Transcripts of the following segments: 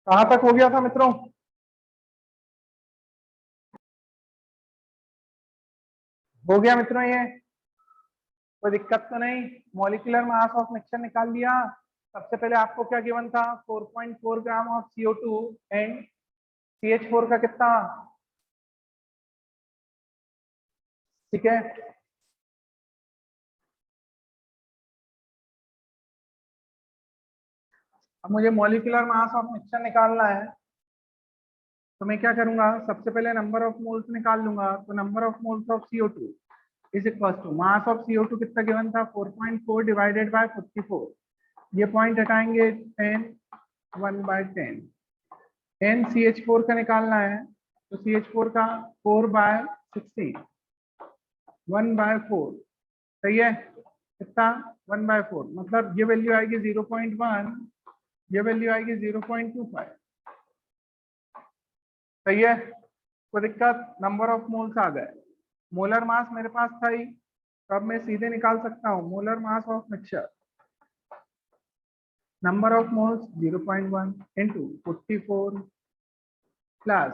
कहाँ तक हो गया था मित्रों? हो गया मित्रों, ये कोई दिक्कत तो नहीं। मॉलिक्यूलर मास ऑफ मिक्सचर निकाल लिया। सबसे पहले आपको क्या गिवन था? 4.4 gram of CO2 and CH4 का कितना? ठीक है, अब मुझे मॉलिक्यूलर मास ऑफ मिक्सचर निकालना है। तो मैं क्या करूंगा, सबसे पहले नंबर ऑफ मोल्स निकाल लूंगा। तो number of moles of CO2 is equal to mass of CO2 कितना गिवन था? 4.4 डिवाइडेड बाय 44। ये पॉइंट हटाएंगे, 10 1/10। NCH4 का निकालना है, तो CH4 का 4/16, 1/4। सही है, कितना? 1/4, मतलब ये वैल्यू आएगी 0.1, ये वैल्यू आएगी 0.25। सही है, कोई दिक्कत? नंबर ऑफ मोल्स आ गए। मोलर मास मेरे पास था ही, तो अब मैं सीधे निकाल सकता हूँ molar mass of mixture. Number of moles 0.1 into 44 plus,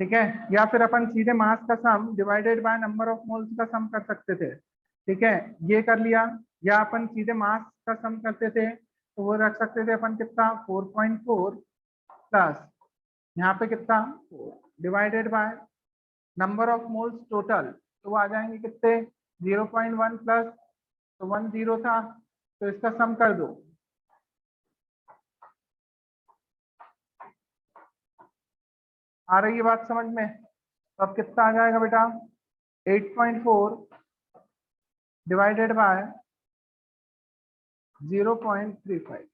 ठीक है, या फिर अपन सीधे मास का सम divided by number of moles का सम कर सकते थे। ठीक है, ये कर लिया। या अपन सीधे मास का सम करते थे, तो वो रख सकते थे अपन कितना? 4.4 प्लस यहाँ पे कितना? 4 divided by number of moles total, तो वो आ जाएंगे कितने? 0.1 प्लस, तो 1 0 था, तो इसका सम कर दो। आ रही है बात समझ में? तो अब कितना आ जाएगा बेटा? 8.4 डिवाइडेड बाय 0.35।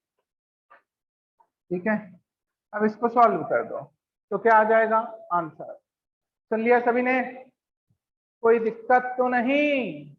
ठीक है, अब इसको सॉल्व कर दो, तो क्या आ जाएगा आंसर? सुन लिया सभी ने? कोई दिक्कत तो नहीं?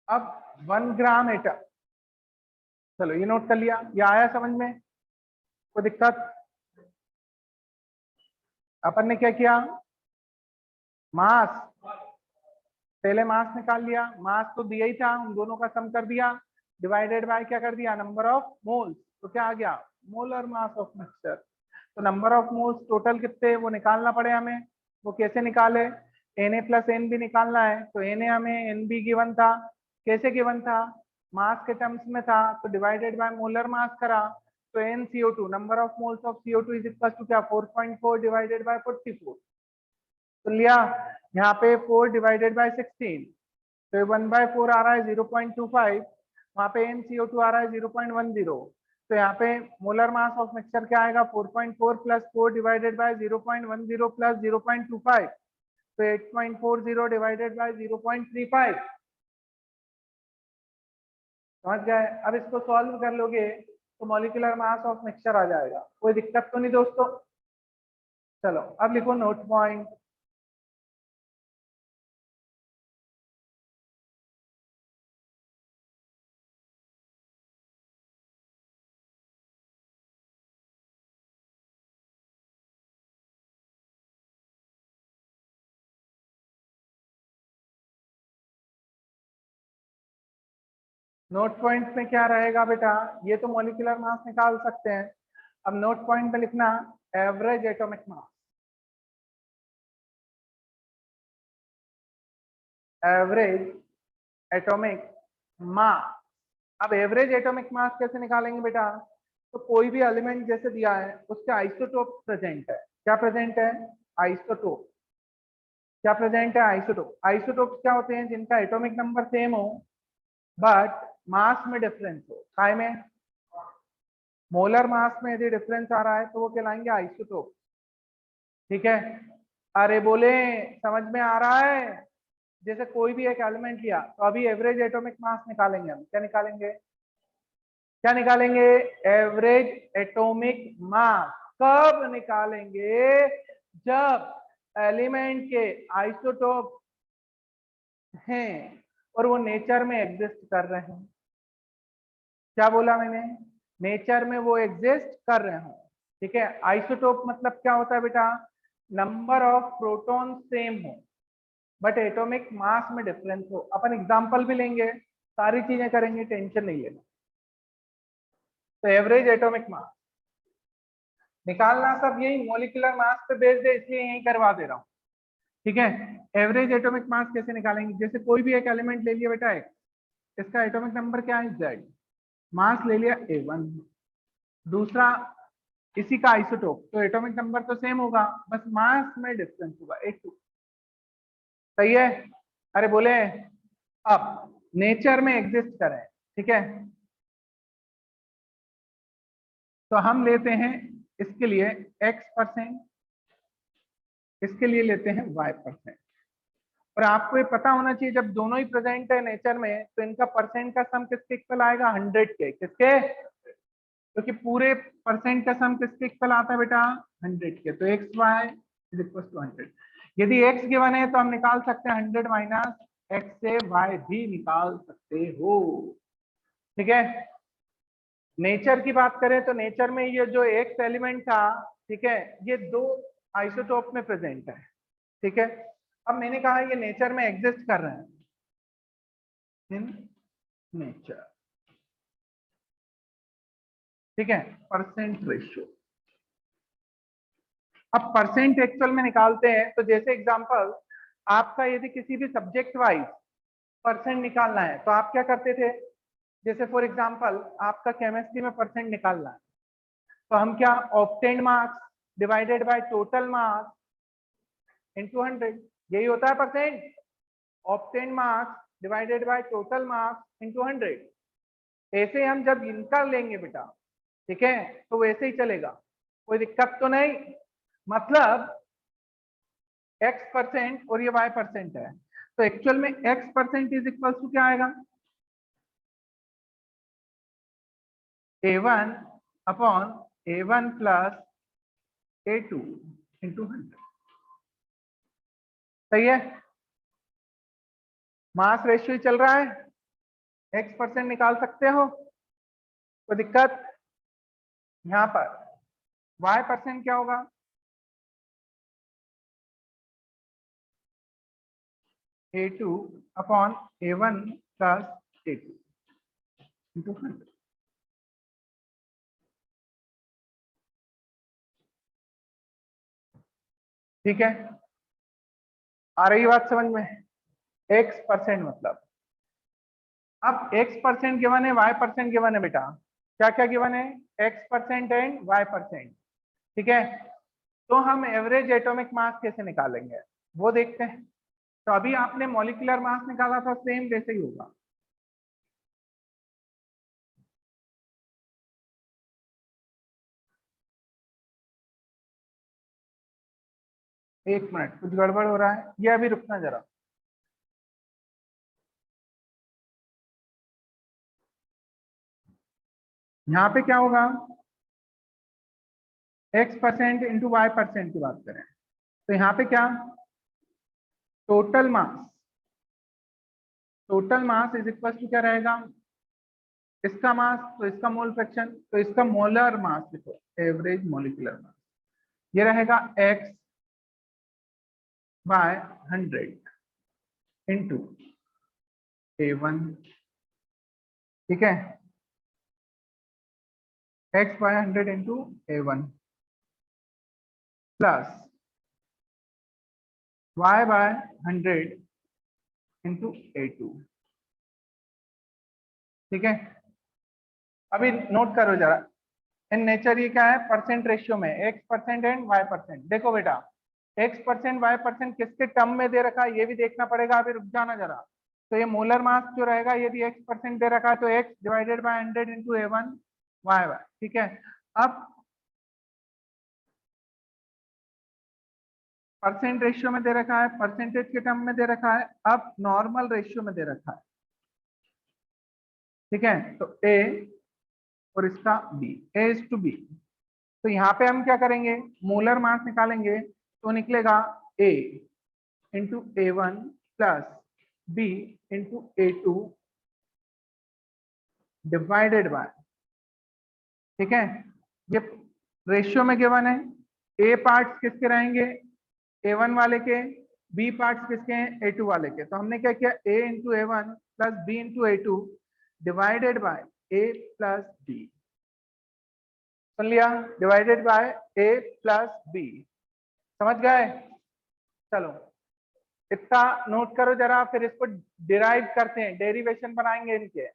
अब 1 ग्राम एटम, चलो ये नोट कर लिया, ये आया समझ में? कोई दिक्कत? अपन ने क्या किया? मास, पहले मास निकाल लिया। मास तो दिया ही था, उन दोनों का सम कर दिया, डिवाइडेड बाय क्या कर दिया? Number of moles. तो क्या आ गया? Molar mass of mixture. तो नंबर ऑफ मोल्स टोटल कितने वो निकालना पड़े हमें। वो कैसे निकाले? Na प्लस एन बी निकालना है। तो Na हमें एन बी गिवन था। कैसे गिवन था? मास के टर्म्स में था, तो डिवाइडेड बाय मोलर मास करा। तो NCO2 number of moles of CO2 is equal to क्या? 4.4 डिवाइडेड बाय 44। तो लिया, यहाँ पे 4 डिवाइडेड बाय 16, तो 1/4 आ रहा है 0.25। वहां पे NCO2 आ रहा है 0.10। तो यहाँ पे मोलर मास ऑफ मिक्सचर क्या आएगा? 4.4 प्लस 4 डिवाइडेड बाय 0.10 प्लस 0.25, तो 8.40 डिवाइडेड बाय 0.35। समझ गए? अब इसको सॉल्व कर लोगे तो मॉलिक्यूलर मास ऑफ मिक्सचर आ जाएगा। कोई दिक्कत तो नहीं दोस्तों? चलो अब लिखो नोट पॉइंट। नोट पॉइंट में क्या रहेगा बेटा? ये तो मॉलिक्यूलर मास निकाल सकते हैं। अब नोट पॉइंट में लिखना average atomic mass. Average atomic मास। अब एवरेज एटॉमिक मास कैसे निकालेंगे बेटा? तो कोई भी एलिमेंट जैसे दिया है उसके आइसोटोप प्रेजेंट है। क्या प्रेजेंट है? आइसोटोप। क्या प्रेजेंट है? आइसोटोप। आइसोटोप क्या होते हैं? जिनका एटॉमिक नंबर सेम हो बट मास में डिफरेंस हो। काय में? मोलर मास में यदि डिफरेंस आ रहा है तो वो कहलाएंगे आइसोटोप। ठीक है, अरे बोले समझ में आ रहा है? जैसे कोई भी एक एलिमेंट लिया तो अभी एवरेज एटॉमिक मास निकालेंगे हम। क्या निकालेंगे? क्या निकालेंगे? एवरेज एटॉमिक मास। कब निकालेंगे? जब एलिमेंट के आइसोटोप हैं और वो नेचर में एग्जिस्ट कर रहे हैं। क्या बोला मैंने? नेचर में वो एग्जिस्ट कर रहे हो। ठीक है, आइसोटोप मतलब क्या होता है बेटा? नंबर ऑफ प्रोटॉन सेम हो बट एटॉमिक मास में डिफरेंस हो। अपन एग्जांपल भी लेंगे, सारी चीजें करेंगे, टेंशन नहीं लेना। तो एवरेज एटॉमिक मास निकालना सब यही मॉलिक्यूलर मास पे बेस्ड है, इसलिए यही करवा दे रहा हूँ। ठीक है, एवरेज एटॉमिक मास कैसे निकालेंगे? जैसे कोई भी एक एलिमेंट ले लिया बेटा, एक इसका एटॉमिक नंबर क्या है? Z। मास ले लिया A1, दूसरा इसी का आइसोटोप, तो एटॉमिक नंबर तो सेम होगा, बस मास में डिफरेंस होगा A2। सही है? अरे बोले अब नेचर में एग्जिस्ट करें। ठीक है, तो हम लेते हैं इसके लिए X%, इसके लिए लेते हैं Y%। और आपको ये पता होना चाहिए जब दोनों ही प्रेजेंट है नेचर में तो इनका परसेंट का सम किसके इक्वल आएगा? 100 के। किसके? क्योंकि पूरे परसेंट का सम किसके इक्वल आता है बेटा? 100 के। तो X Y is equal to 100। यदि एक्स गिवन है तो हम निकाल सकते हैं 100 माइनस एक्स से वाई भी निकाल सकते हो। ठीक है, नेचर की बात करें तो नेचर में ये जो एक्स एलिमेंट था, ठीक है, ये दो आइसोटोप में प्रेजेंट है। ठीक है, अब मैंने कहा ये नेचर में एग्जिस्ट कर रहे हैं इन नेचर। ठीक है, परसेंट रेशियो। अब परसेंट एक्चुअल में निकालते हैं तो जैसे एग्जांपल आपका यदि किसी भी सब्जेक्ट वाइज परसेंट निकालना है तो आप क्या करते थे? जैसे फॉर एग्जांपल आपका केमिस्ट्री में परसेंट निकालना है तो हम क्या, obtained marks divided by total marks into 100, यही होता है percent. Obtained marks divided by total marks into 100। ऐसे हम जब इनका लेंगे बेटा, ठीक है, तो वैसे ही चलेगा, कोई दिक्कत तो नहीं। मतलब X% और ये Y% है, तो एक्चुअल में X% इज इक्वल टू क्या आएगा? A1 upon A1 plus A2 into 100। सही है? मास रेशियो चल रहा है, X% निकाल सकते हो, कोई दिक्कत? यहां पर Y% क्या होगा? A2 upon A1 plus A2 into 100। ठीक है, आ रही बात समझ में? X% मतलब, अब X% गिवन है, Y% गिवन है बेटा। क्या क्या गिवन है? X% and Y%। ठीक है, तो हम एवरेज एटॉमिक मास कैसे निकालेंगे वो देखते हैं। तो अभी आपने मॉलिक्यूलर मास निकाला था, सेम वैसे ही होगा। एक मिनट, कुछ गड़बड़ हो रहा है, ये अभी रुकना जरा। यहाँ पे क्या होगा? X% इंटू Y% की बात करें तो यहाँ पे क्या, total mass, total mass is equal to क्या रहेगा? इसका मास तो इसका मोल फ्रैक्शन, तो इसका मोलर मास लिखो, एवरेज मॉलिक्यूलर मास। ये रहेगा X बाय 100 इंटू A1। ठीक है, X by 100 into A1 plus Y by 100 into A2। ठीक है, अभी नोट करो जरा, इन नेचर ये क्या है? परसेंट रेशियो में X% एंड Y%। देखो बेटा, X% Y% किसके टर्म में दे रखा है ये भी देखना पड़ेगा, अभी रुक जाना जरा। तो ये मोलर मास जो रहेगा, यदि X% दे रखा है तो X divided by 100 into A1 Y। ठीक है, अब परसेंट रेशियो में दे रखा है, परसेंटेज के टर्म में दे रखा है, अब नॉर्मल रेशियो में दे रखा है। ठीक है, तो ए और इसका B, A is to B. तो यहाँ पे हम क्या करेंगे, मोलर मास निकालेंगे तो निकलेगा A into A one plus B into A two divided by, ठीक है, ये रेशियो में गिवन है। ए पार्ट्स किसके रहेंगे, ए वन वाले के, बी पार्ट्स किसके हैं, ए टू वाले के। तो हमने क्या किया, A into A one plus B into A two divided by A plus B. सुन लिया, divided by A plus B. समझ गए? चलो इतना नोट करो जरा, फिर इसको डिराइव करते हैं, डेरिवेशन बनाएंगे इनके।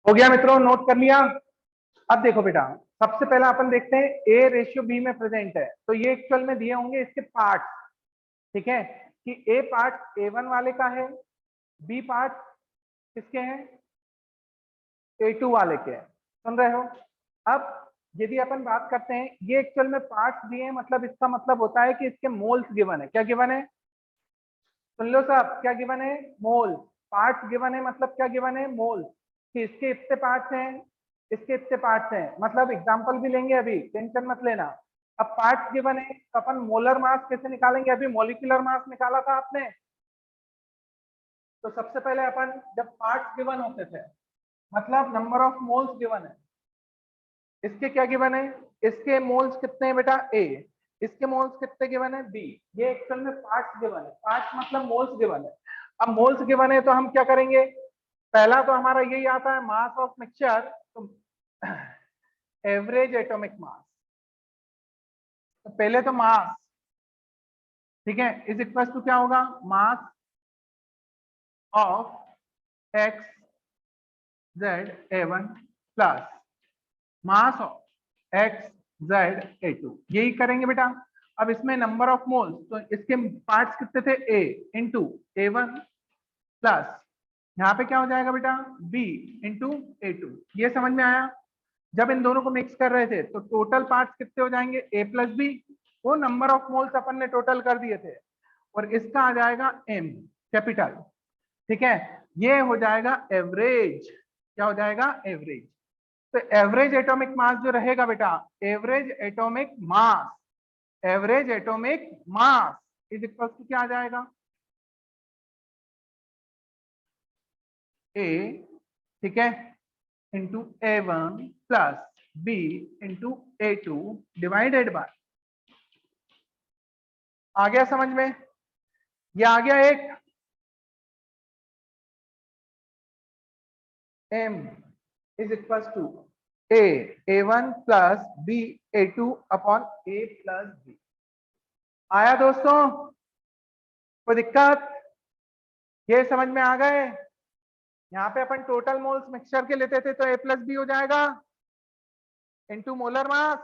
हो गया मित्रों, नोट कर लिया। अब देखो बेटा, सबसे पहला अपन देखते हैं ए रेशियो बी में प्रेजेंट है, तो ये एक्चुअल में दिए होंगे इसके पार्ट। ठीक है, कि ए पार्ट ए वन वाले का है, बी पार्ट किसके हैं, ए टू वाले के हैं। सुन रहे हो? अब यदि अपन बात करते हैं, ये एक्चुअल में पार्ट्स दिए हैं, मतलब इसका मतलब होता है कि इसके मोल्स गिवन है। क्या गिवन है? सुन लो साहब, क्या गिवन है? मोल। पार्ट्स गिवन है, मतलब क्या गिवन है? मोल। कि इसके इतने पार्ट्स हैं, इसके इतने पार्ट्स हैं, मतलब एग्जांपल भी लेंगे, अभी टेंशन मत लेना। अब पार्ट्स गिवन है तो अपन मोलर मास कैसे निकालेंगे? अभी मॉलिक्यूलर मास निकाला था आपने। तो सबसे पहले अपन जब पार्ट्स गिवन होते थे, मतलब नंबर ऑफ मोल्स गिवन है, इसके क्या गिवन है? इसके मोल्स कितने हैं बेटा? ए। इसके मोल्स कितने गिवन है? बी। ये एक्चुअल में पार्ट्स गिवन है, पार्ट्स मतलब मोल्स गिवन है। अब मोल्स गिवन है तो हम क्या करेंगे? पहला तो हमारा यही आता है, मास ऑफ मिक्सचर, तो एवरेज एटॉमिक मास। तो पहले तो मास, ठीक है, इज इक्वल टू क्या होगा? Mass of X Z A one plus mass of X Z A two. यही करेंगे बेटा। अब इसमें नंबर ऑफ मोल्स, तो इसके पार्ट्स कितने थे? A into A one plus, यहाँ पे क्या हो जाएगा बेटा? B into A two. ये समझ में आया? जब इन दोनों को मिक्स कर रहे थे तो टोटल पार्ट्स कितने हो जाएंगे? ए प्लस बी। वो नंबर ऑफ मोल्स अपन ने टोटल कर दिए थे, और इसका आ जाएगा एम कैपिटल। ठीक है, ये हो जाएगा एवरेज। क्या हो जाएगा? एवरेज। तो एवरेज एटॉमिक मास जो रहेगा बेटा, average atomic mass, average atomic mass is equal to क्या आ जाएगा? ए, ठीक है, into A one plus B into A two divided by, आ गया समझ में? ये आ गया एक M is equal to A one plus B A two upon A plus B. आया दोस्तों? कोई दिक्कत? ये समझ में आ गए? यहाँ पे अपन टोटल मोल्स मिक्सचर के लेते थे तो ए प्लस बी हो जाएगा into molar mass,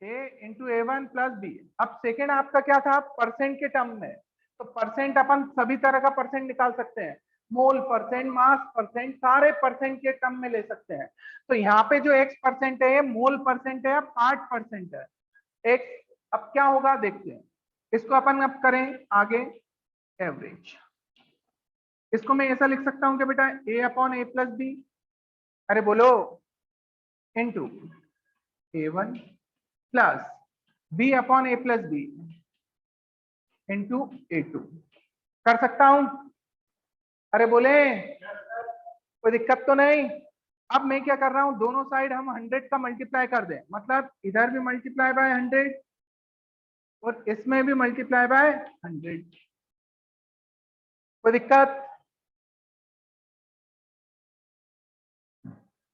A into A one plus B. अब सेकेंड आपका क्या था? परसेंट के टर्म में। तो परसेंट अपन सभी तरह का परसेंट निकाल सकते हैं, मोल परसेंट, मास परसेंट, सारे परसेंट के टर्म में ले सकते हैं। तो यहाँ पे जो एक्स परसेंट है, मोल परसेंट है, पार्ट परसेंट है एक्स। अब क्या होगा देखते हैं, इसको अपन अब करें आगे एवरेज। इसको मैं ऐसा लिख सकता हूं कि बेटा A upon A plus B, अरे बोलो, into A one plus B upon A plus B into A two. कर सकता हूं? अरे बोले, कोई दिक्कत तो नहीं? अब मैं क्या कर रहा हूं, दोनों साइड हम 100 का मल्टीप्लाई कर दें, मतलब इधर भी मल्टीप्लाई बाय 100 और इसमें भी मल्टीप्लाई बाय 100। कोई दिक्कत?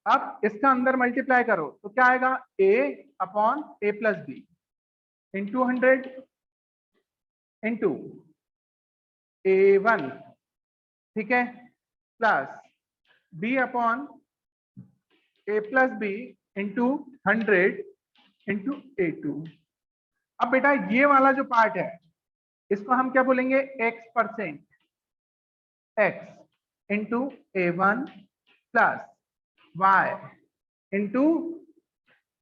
अब इसका अंदर मल्टीप्लाई करो तो क्या आएगा? A upon A plus B into 100 into A one, ठीक है, plus B upon A plus B into 100 into A two. अब बेटा ये वाला जो पार्ट है, इसको हम क्या बोलेंगे? X percent, X into A one plus Y into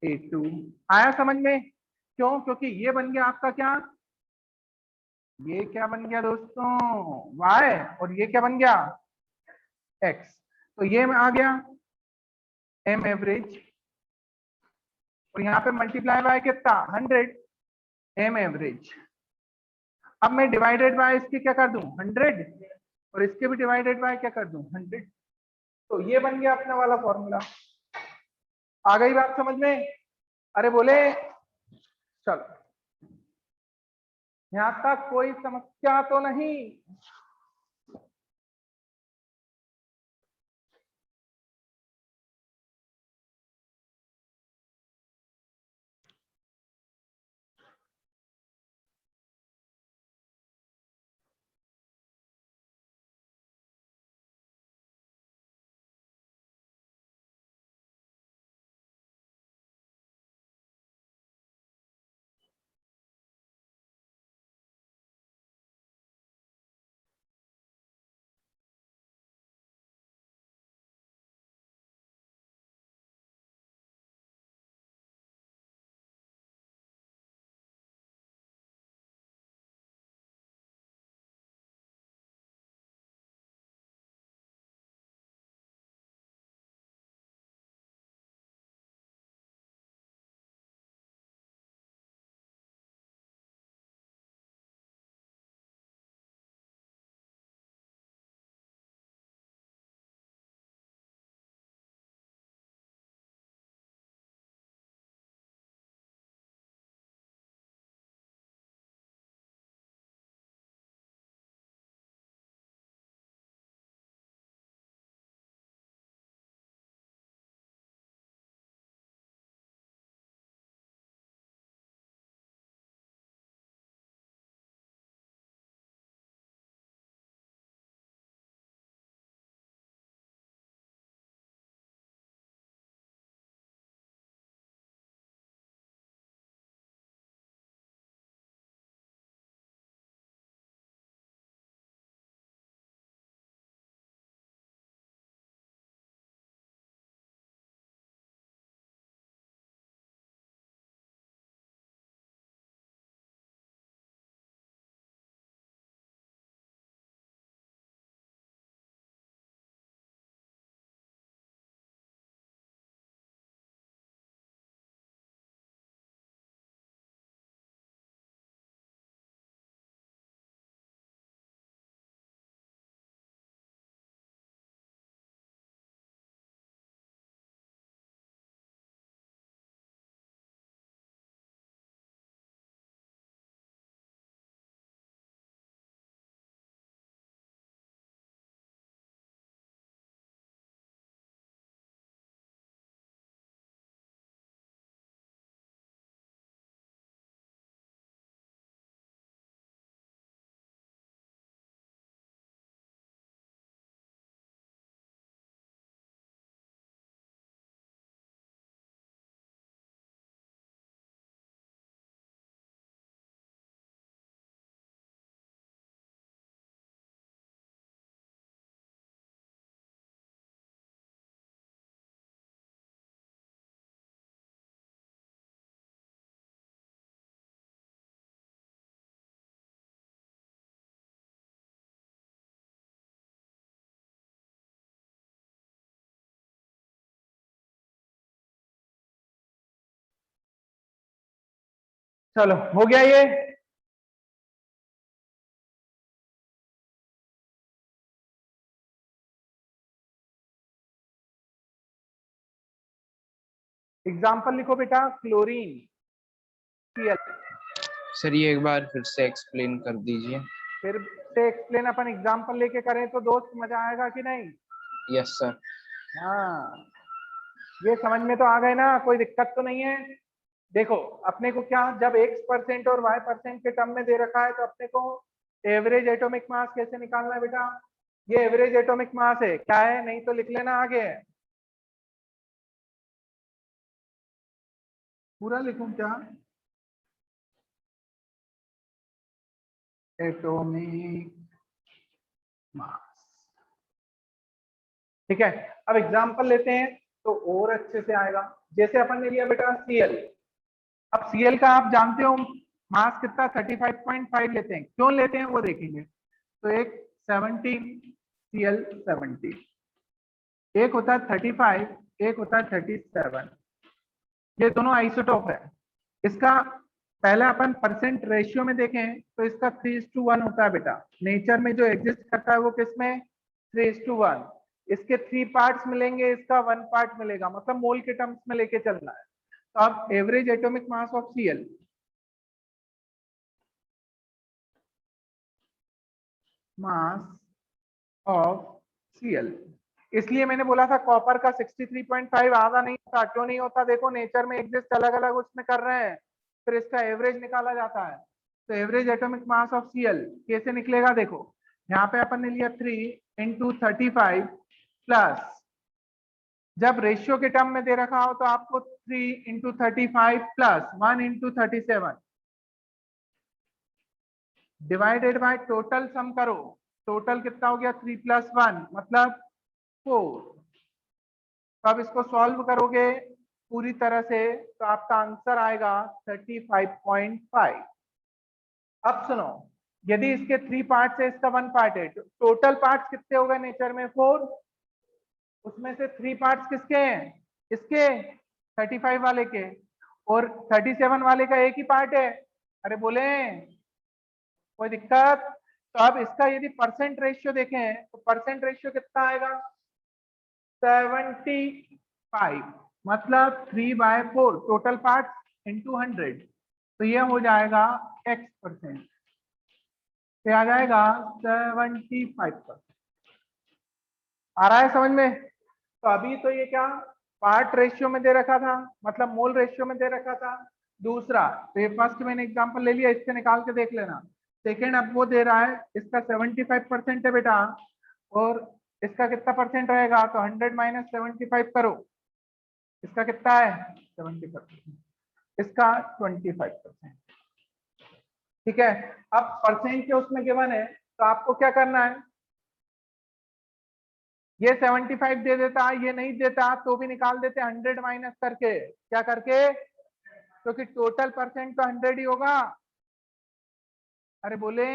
A two. आया समझ में? क्यों? क्योंकि ये बन गया आपका क्या? ये क्या बन गया दोस्तों? वाई, और ये क्या बन गया? एक्स। तो ये आ गया एम एवरेज, और यहाँ पे मल्टीप्लाई बाय कितना? 100 एम एवरेज। अब मैं डिवाइडेड बाय इसकी क्या कर दूं? 100, और इसके भी डिवाइडेड बाय क्या कर दूं? 100। तो ये बन गया अपना वाला फॉर्मूला। आ गई बात समझ में? अरे बोले, चलो, यहाँ तक कोई समस्या तो नहीं? चलो हो गया ये। एग्जाम्पल लिखो बेटा, क्लोरीन Cl। सर ये एक बार फिर से एक्सप्लेन कर दीजिए। फिर से एक्सप्लेन अपन एग्जाम्पल लेके करें तो दोस्त मजा आएगा कि नहीं? Yes sir. हाँ, ये समझ में तो आ गए ना, कोई दिक्कत तो नहीं है? देखो अपने को क्या, जब x% और y% के टर्म में दे रखा है तो अपने को एवरेज एटॉमिक मास कैसे निकालना है बेटा? ये एवरेज एटॉमिक मास है, क्या है? नहीं तो लिख लेना आगे। पूरा लिखूं क्या? Atomic mass. ठीक है, अब एग्जांपल लेते हैं तो और अच्छे से आएगा। जैसे अपन ने लिया बेटा Cl। अब Cl का आप जानते हो मास कितना, 35.5 लेते हैं। क्यों लेते हैं वो देखेंगे। तो एक 17 Cl17, एक होता है 35, एक होता है 37। ये दोनों आइसोटोप है। इसका पहले अपन परसेंट रेशियो में देखें तो इसका 3:1 होता है बेटा। नेचर में जो एग्जिस्ट करता है वो किसमें? 3:1। इसके 3 पार्ट्स मिलेंगे, इसका 1 पार्ट मिलेगा, मतलब मोल के टर्म्स में लेके चलना है। तो अब average atomic mass of Cl, mass of Cl, इसलिए मैंने बोला था कॉपर का 63.5 आधा नहीं होता। क्यों नहीं होता? देखो नेचर में एग्जिस्ट अलग अलग उसमें कर रहे हैं, फिर इसका एवरेज निकाला जाता है। तो average atomic mass of Cl कैसे निकलेगा? देखो यहाँ पे अपन ने लिया 3 इंटू 35 प्लस, जब रेशियो के टर्म में दे रखा हो तो आपको 3 into 35 plus 1 into 37 divided by total sum करो। टोटल कितना हो गया? 3 प्लस 1 मतलब 4। तो अब इसको सॉल्व करोगे पूरी तरह से तो आपका आंसर आएगा 35.5। अब सुनो, यदि इसके 3 पार्ट है, इसका 1 पार्ट है, तो टोटल पार्ट्स कितने हो गए नेचर में? 4। उसमें से 3 पार्ट्स किसके हैं? इसके 35 वाले के, और 37 वाले का एक ही पार्ट है। अरे बोले कोई दिक्कत? तो अब इसका यदि परसेंट रेशियो देखें तो परसेंट रेशियो कितना आएगा? 75, मतलब 3/4 टोटल पार्ट इंटू 100। तो ये हो जाएगा x%, ये आ जाएगा 75%। आ रहा है समझ में? तो अभी तो ये क्या पार्ट रेशियो में दे रखा था, मतलब मोल रेशियो में दे रखा था। दूसरा तो ये फर्स्ट मैंने एग्जांपल ले लिया, इससे निकाल के देख लेना। सेकेंड अब वो दे रहा है, इसका 75% है बेटा, और इसका कितना परसेंट रहेगा? तो 100 माइनस 75 करो, इसका कितना है? 70%, इसका 25%। ठीक है, अब परसेंट के उसमें गिवन है तो आपको क्या करना है? ये 75 दे देता, ये नहीं देता तो भी निकाल देते 100 माइनस करके। क्या करके? क्योंकि टोटल परसेंट तो 100 ही होगा। अरे बोले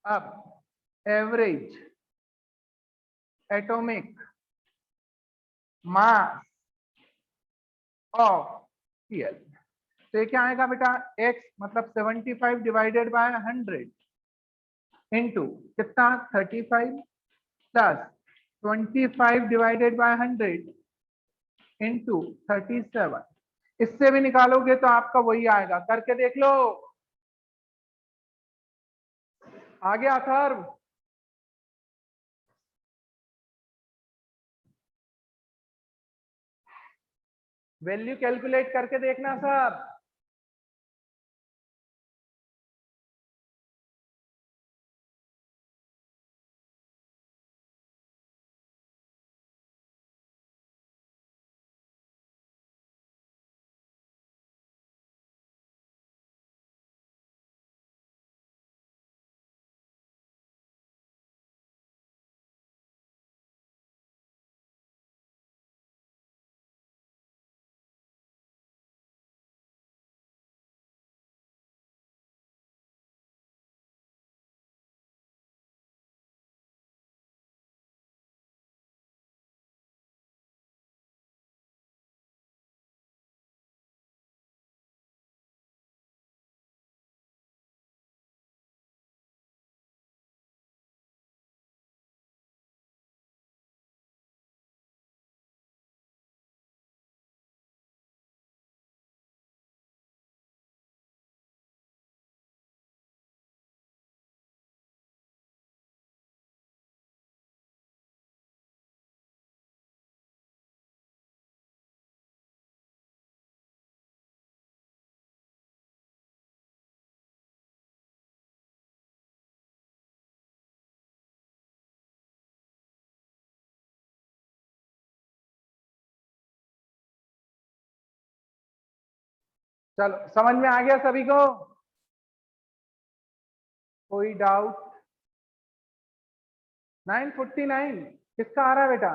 अब average atomic mass of Cl, तो ये क्या आएगा बेटा? x मतलब 75 डिवाइडेड बाय 100 इंटू कितना? 35 प्लस 25 डिवाइडेड बाय 100 इंटू 37। इससे भी निकालोगे तो आपका वही आएगा, करके देख लो। आ गया अथर्व? वैल्यू कैलकुलेट करके देखना सर। चलो समझ में आ गया सभी को? कोई डाउट? 949 किसका आ रहा है बेटा?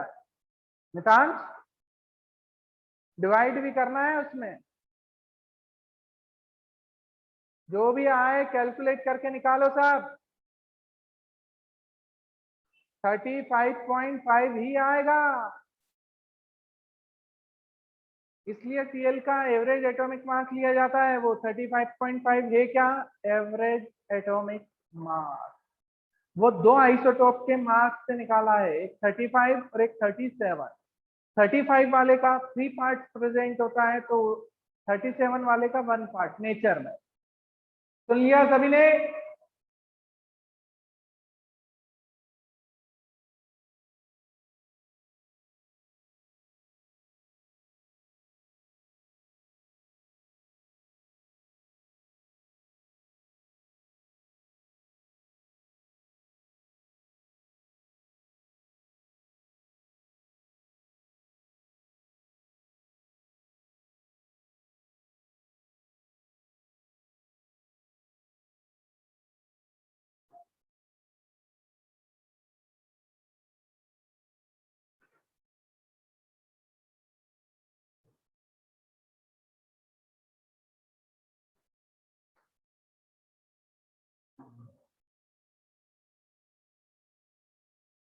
मितांश, डिवाइड भी करना है उसमें, जो भी आए कैलकुलेट करके निकालो साहब। 35.5 ही आएगा, इसलिए सीएल का एवरेज एटॉमिक मास लिया जाता है। वो 35.5 है क्या? एवरेज एटॉमिक मास। वो दो आइसोटोप के मास से निकाला है, एक 35 और एक 37। 35 वाले का 3 पार्ट प्रेजेंट होता है, तो 37 वाले का 1 पार्ट नेचर में। सुन लिया सभी ने?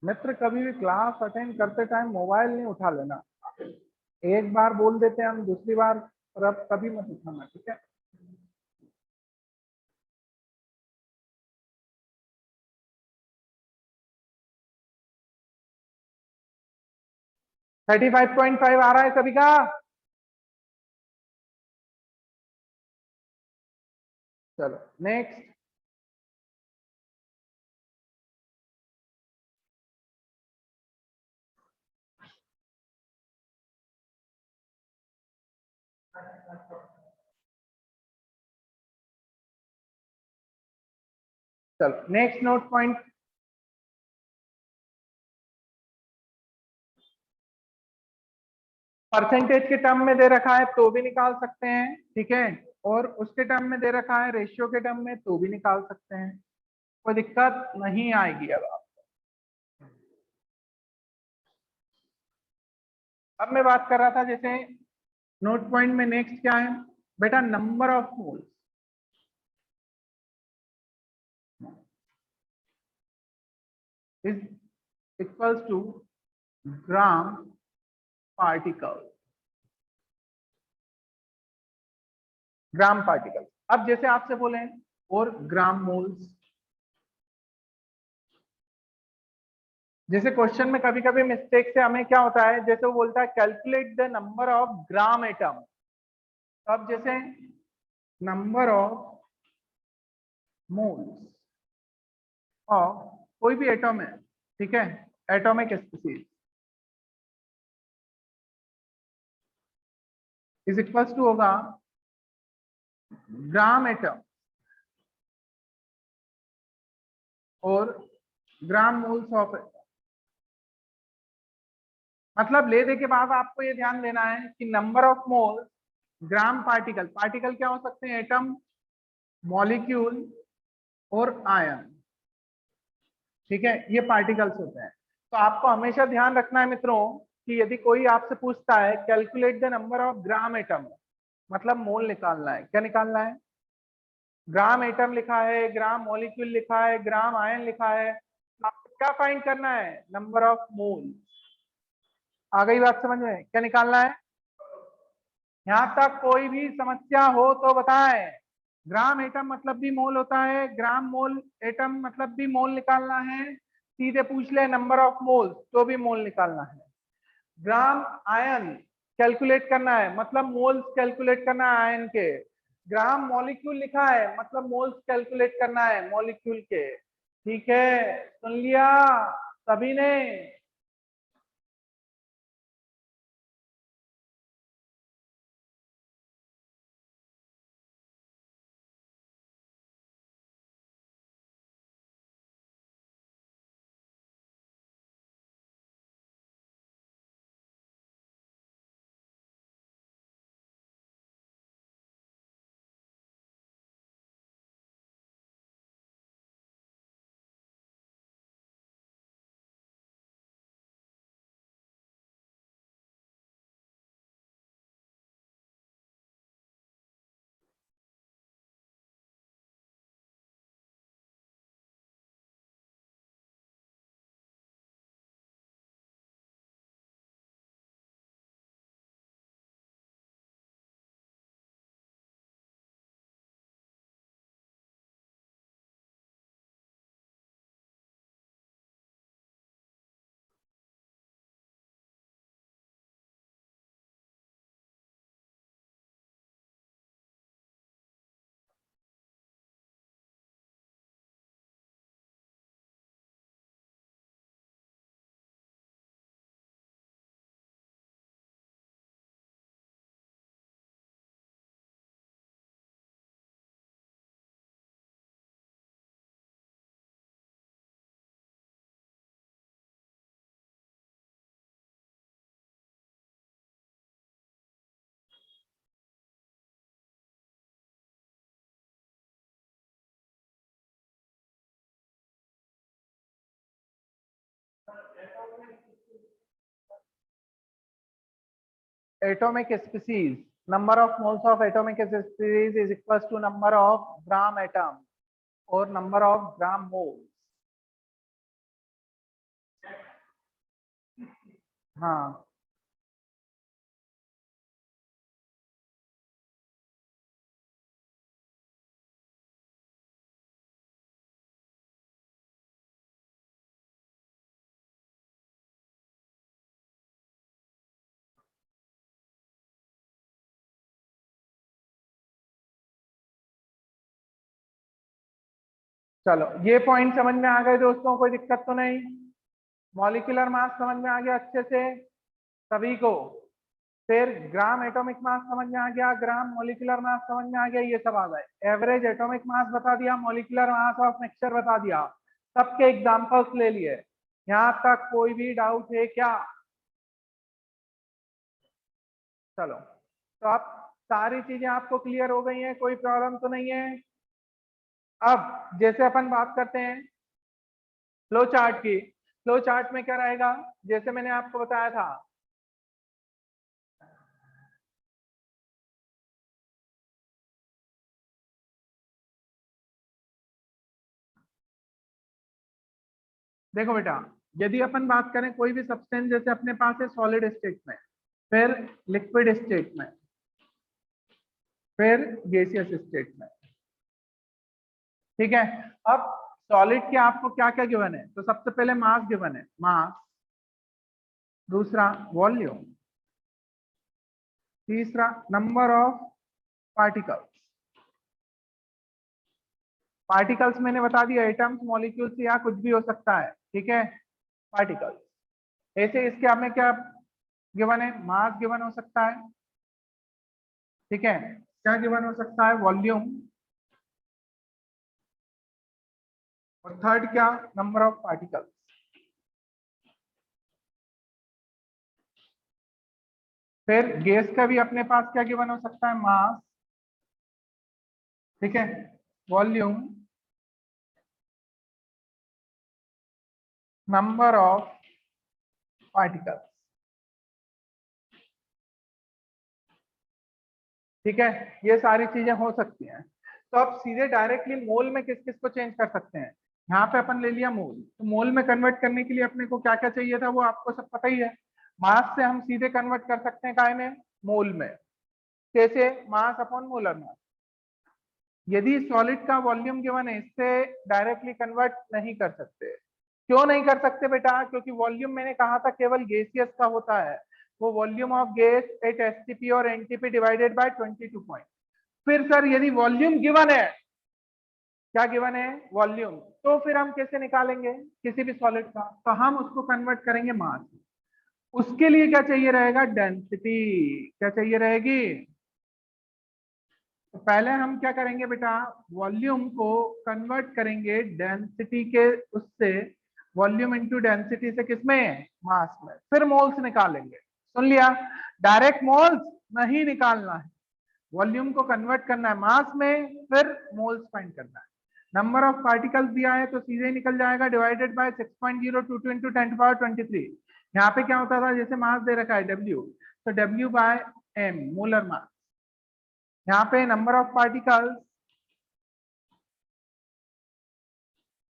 मित्र, कभी भी क्लास अटेंड करते टाइम मोबाइल नहीं उठा लेना। एक बार बोल देते हैं हम, दूसरी बार और अब कभी मत उठाना, ठीक है? थर्टी 35.5 आ रहा है सभी का? चलो नेक्स्ट। चलो नेक्स्ट नोट पॉइंट। परसेंटेज के टर्म में दे रखा है तो भी निकाल सकते हैं, ठीक है? और उसके टर्म में दे रखा है रेशियो के टर्म में तो भी निकाल सकते हैं, कोई दिक्कत नहीं आएगी। अब मैं बात कर रहा था, जैसे नोट पॉइंट में नेक्स्ट क्या है बेटा? Number of moles is equals to gram particle. Gram particle. अब जैसे आपसे बोले और ग्राम मोल्स, जैसे क्वेश्चन में कभी कभी मिस्टेक से हमें क्या होता है, जैसे वो बोलता है calculate the number of gram atom. अब जैसे नंबर ऑफ मोल्स ऑफ कोई भी एटम है, ठीक है, atomic species is equals to होगा ग्राम एटम और ग्राम मोल्स ऑफ एटम। मतलब ले दे के बाद आपको ये ध्यान देना है कि number of moles gram particle. Particle क्या हो सकते हैं? एटम, मॉलिक्यूल और आयन, ठीक है, ये पार्टिकल्स होते हैं। तो आपको हमेशा ध्यान रखना है मित्रों कि यदि कोई आपसे पूछता है calculate the number of gram atom, मतलब मोल निकालना है। क्या निकालना है? ग्राम एटम लिखा है, ग्राम मॉलिक्यूल लिखा है, ग्राम आयन लिखा है, तो आपको क्या फाइंड करना है? Number of mole. आ गई बात समझ में? क्या निकालना है? यहाँ तक कोई भी समस्या हो तो बताएं। ग्राम एटम मतलब भी मोल होता है, ग्राम मोल एटम मतलब भी मोल निकालना है। सीधे पूछ ले नंबर ऑफ मोल तो भी मोल निकालना है। ग्राम आयन कैलकुलेट करना है, मतलब मोल्स कैलकुलेट करना है आयन के। ग्राम मॉलिक्यूल लिखा है, मतलब मोल्स कैलकुलेट करना है मॉलिक्यूल के। ठीक है, सुन लिया सभी ने? atomic species, number of moles of atomic species is equals to number of gram atom or number of gram moles. हाँ, चलो ये पॉइंट समझ में आ गए दोस्तों, कोई दिक्कत तो नहीं? मॉलिक्यूलर मास समझ में आ गया अच्छे से सभी को? फिर ग्राम एटॉमिक मास समझ में आ गया, ग्राम मॉलिक्यूलर मास समझ में आ गया, ये सब आ गए। एवरेज एटॉमिक मास बता दिया, मॉलिक्यूलर मास ऑफ मिक्सचर बता दिया, सबके एग्जांपल्स ले लिए। यहाँ तक कोई भी डाउट है क्या? चलो, तो अब सारी चीजें आपको क्लियर हो गई हैं, कोई प्रॉब्लम तो नहीं है? अब जैसे अपन बात करते हैं फ्लो चार्ट की, फ्लो चार्ट में क्या रहेगा, जैसे मैंने आपको बताया था, देखो बेटा, यदि अपन बात करें कोई भी सब्सटेंस, जैसे अपने पास है सॉलिड स्टेट में, फिर लिक्विड स्टेट में, फिर गैसियस स्टेट में, ठीक है? अब सॉलिड के आपको क्या क्या गिवन है? तो सबसे पहले मास गिवन है, मास, दूसरा वॉल्यूम, तीसरा नंबर ऑफ पार्टिकल्स। पार्टिकल्स मैंने बता दिया एटम्स, मॉलिक्यूल्स या कुछ भी हो सकता है, ठीक है? पार्टिकल्स। ऐसे इसके हमें क्या गिवन है? मास गिवन हो सकता है, ठीक है? क्या गिवन हो सकता है? वॉल्यूम, और थर्ड क्या? Number of particles. फिर गैस का भी अपने पास क्या गिवन हो सकता है? मास, ठीक है, वॉल्यूम, नंबर ऑफ पार्टिकल्स, ठीक है? ये सारी चीजें हो सकती हैं। तो अब सीधे डायरेक्टली मोल में किस किस को चेंज कर सकते हैं? यहाँ पे अपन ले लिया मोल, तो मोल में कन्वर्ट करने के लिए अपने को क्या क्या चाहिए था, वो आपको सब पता ही है। मास से हम सीधे कन्वर्ट कर सकते हैं काय में? मोल में। कैसे? Mass upon molar mass. यदि सॉलिड का वॉल्यूम गिवन है, इससे डायरेक्टली कन्वर्ट नहीं कर सकते। क्यों नहीं कर सकते बेटा? क्योंकि वॉल्यूम मैंने कहा था केवल गैसियस का होता है, वो volume of gas at STP और एनटीपी डिवाइडेड बाय 22 पॉइंट। फिर सर यदि वॉल्यूम गिवन है, क्या गिवन है? वॉल्यूम, तो फिर हम कैसे निकालेंगे किसी भी सॉलिड का? तो हम उसको कन्वर्ट करेंगे मास। उसके लिए क्या चाहिए रहेगा? डेंसिटी। क्या चाहिए रहेगी? तो पहले हम क्या करेंगे बेटा? वॉल्यूम को कन्वर्ट करेंगे डेंसिटी के उससे, वॉल्यूम इनटू डेंसिटी से, किसमें? मास में। फिर मोल्स निकालेंगे। सुन लिया? डायरेक्ट मोल्स नहीं निकालना है, वॉल्यूम को कन्वर्ट करना है मास में, फिर मोल्स फाइंड करना है। नंबर ऑफ पार्टिकल्स दिया है तो सीधे ही निकल जाएगा, डिवाइडेड बाय 6.022 इंटू 10⁻23। यहाँ पे क्या होता था, जैसे मास दे रखा है W, तो W by M molar mass. यहाँ पे number of particles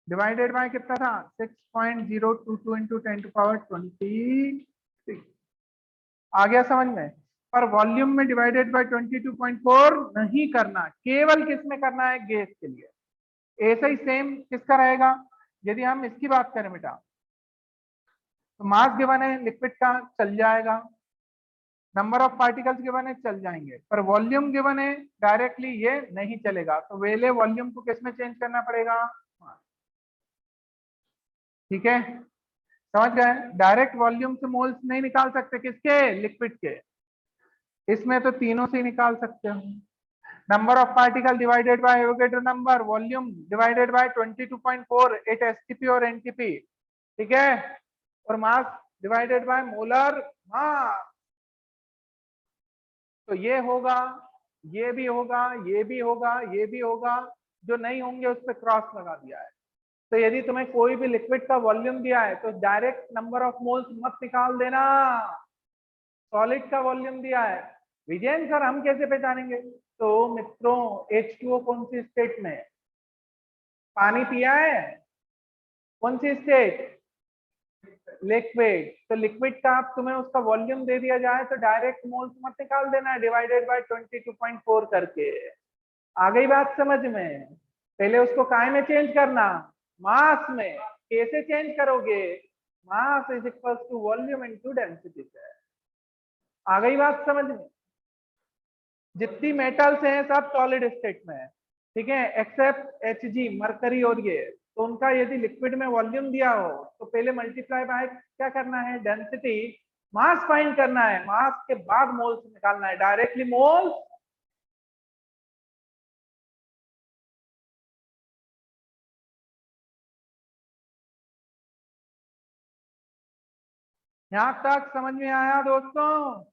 divided by कितना था? 6.022 इंटू 10⁻23। आ गया समझ में? पर वॉल्यूम में डिवाइडेड बाय 22.4 नहीं करना, केवल किस में करना है? गैस के लिए। ऐसा ही सेम किसका रहेगा? यदि हम इसकी बात करें बेटा, तो मास गिवन है लिक्विड का, चल जाएगा। नंबर ऑफ पार्टिकल्स गिवन है, चल जाएंगे। पर वॉल्यूम गिवन है, डायरेक्टली ये नहीं चलेगा, तो वेले वॉल्यूम को किस में चेंज करना पड़ेगा? ठीक है, समझ गए? डायरेक्ट वॉल्यूम से मोल्स नहीं निकाल सकते, किसके? लिक्विड के। इसमें तो तीनों से ही निकाल सकते हो। Number of particle divided by Avogadro number, volume divided by 22.4 at STP और एनटीपी, ठीक है? और mass divided by molar mass. तो ये होगा, ये भी होगा, ये भी होगा, ये भी होगा। जो नहीं होंगे उस पर क्रॉस लगा दिया है। तो यदि तुम्हें कोई भी लिक्विड का वॉल्यूम दिया है तो डायरेक्ट नंबर ऑफ मोल्स मत निकाल देना, सॉलिड का वॉल्यूम दिया है। विजयन सर हम कैसे पहचानेंगे? तो मित्रों H2O कौन सी स्टेट में है? पानी पिया है, कौन सी स्टेट? लिक्विड। तो लिक्विड का आप तुम्हें उसका वॉल्यूम दे दिया जाए तो डायरेक्ट मोल्स मत निकाल देना, डिवाइडेड बाय 22.4 करके। आ गई बात समझ में? पहले उसको काय में चेंज करना, मास में। कैसे चेंज करोगे? Mass is equal to volume into density. आ गई बात समझ में? जितनी मेटल्स हैं सब सॉलिड स्टेट में है, ठीक है, एक्सेप्ट Hg मरकरी और ये। तो उनका यदि लिक्विड में वॉल्यूम दिया हो तो पहले मल्टीप्लाई बाय क्या करना है? डेंसिटी। मास फाइंड करना है, मास के बाद मोल्स निकालना है, डायरेक्टली मोल्स। यहां तक समझ में आया दोस्तों?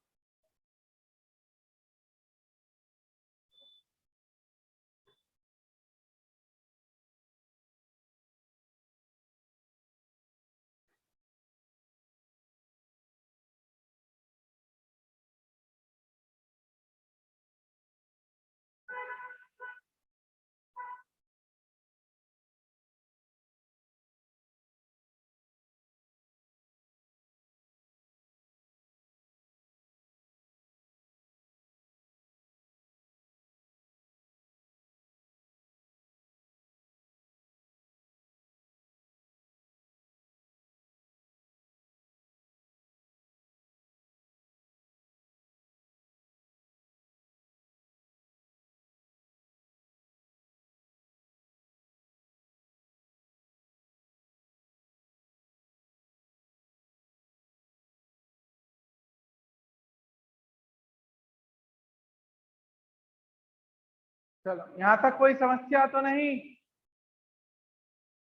चलो यहां तक कोई समस्या तो नहीं?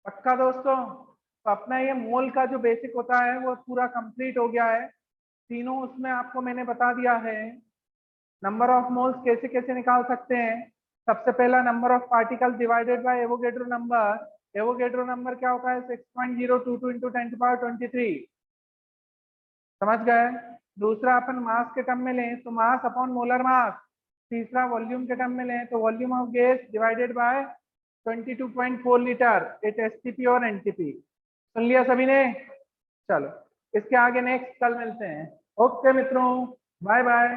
पक्का दोस्तों? तो अपना ये मोल का जो बेसिक होता है वो पूरा कंप्लीट हो गया है। तीनों उसमें आपको मैंने बता दिया है। नंबर ऑफ मोल्स कैसे कैसे निकाल सकते हैं? सबसे पहला number of particle divided by Avogadro number. Avogadro number क्या होता है? 6.022 इंटू 10⁻23। समझ गए? दूसरा अपन मास के टर्म में लें तो मास अपॉन मोलर मास। तीसरा वॉल्यूम के टर्म में लें तो volume of gas divided by 22.4 litre it STP और एनटीपी। सुन लिया सभी ने? चलो इसके आगे नेक्स्ट कल मिलते हैं। ओके मित्रों, बाय बाय।